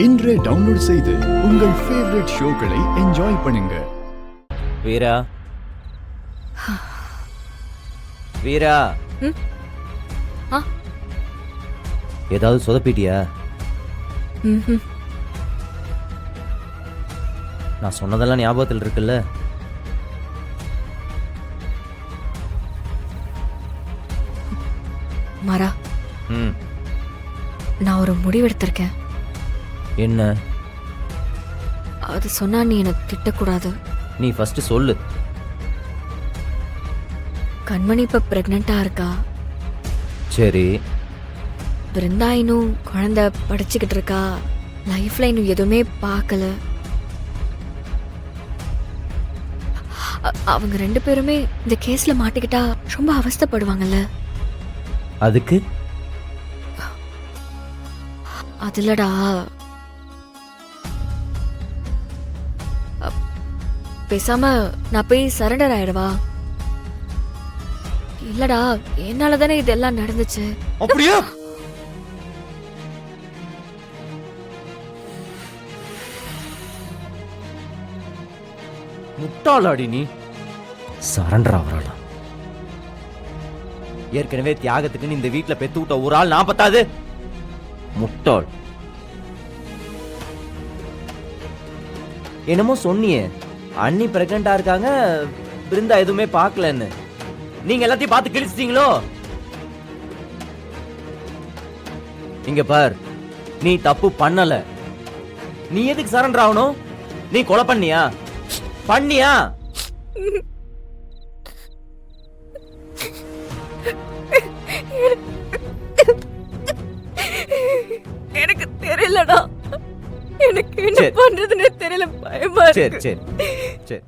இன்றே டவுன்லோட் செய்து உங்கள் ஃபேவரட் ஷோக்களை என்ஜாய் பண்ணுங்க. வீரா வீரா ஏதாவது சொதப்பிட்டியா? நான் சொன்னதெல்லாம் ஞாபகத்தில் இருக்குல்ல? மாறா, நான் ஒரு முடிவெடுத்திருக்கேன். என்ன? அது சொன்னா நீ என்ன திட்டக்கூடாது. நீ ஃபர்ஸ்ட் சொல்லு. கண்மணி இப்ப பிரெக்னண்டா இருக்கா. சரி. பிருந்தா இன்னும் குழந்தை படிச்சுக்கிட்டு இருக்கா. லைஃப்ல இன்னும் எதுவுமே பார்க்கல. அவங்க ரெண்டு பேருமே இந்த கேஸ்ல மாட்டிக்கிட்டா ரொம்ப அவஸ்தைப்படுவாங்கல்ல. அதுக்கு அதுலடா, பேசாம நான் போய் சரண்டர் ஆயிடுவா. இல்லடா, என்னால தானே இதெல்லாம் நடந்துச்சு. அப்படியா? முட்டாளாடி நீ. சரண்டர் ஆவறாளா? ஏற்கனவே தியாகத்துக்குன்னு இந்த வீட்டுல பெத்து விட்ட ஒரு ஆள் நான் பத்தாது. முட்டாள். என்னமோ சொன்னியே, அண்ணி பிரெக்னண்டா இருக்காங்க, பிருந்தா எதுவுமே பார்க்கலன்னு. நீங்க எல்லாத்தையும் பார்த்து கிழிச்சிட்டீங்களோ? இங்க பார், நீ தப்பு பண்ணல. நீ எதுக்கு சரண்டர் ஆகணும்? நீ கொலை பண்ணியா? எனக்கு தெரியலடா. எனக்கு என்ன பண்றதுன்னு தெரியல. பயமா இருக்கு. சரி சரி சரி.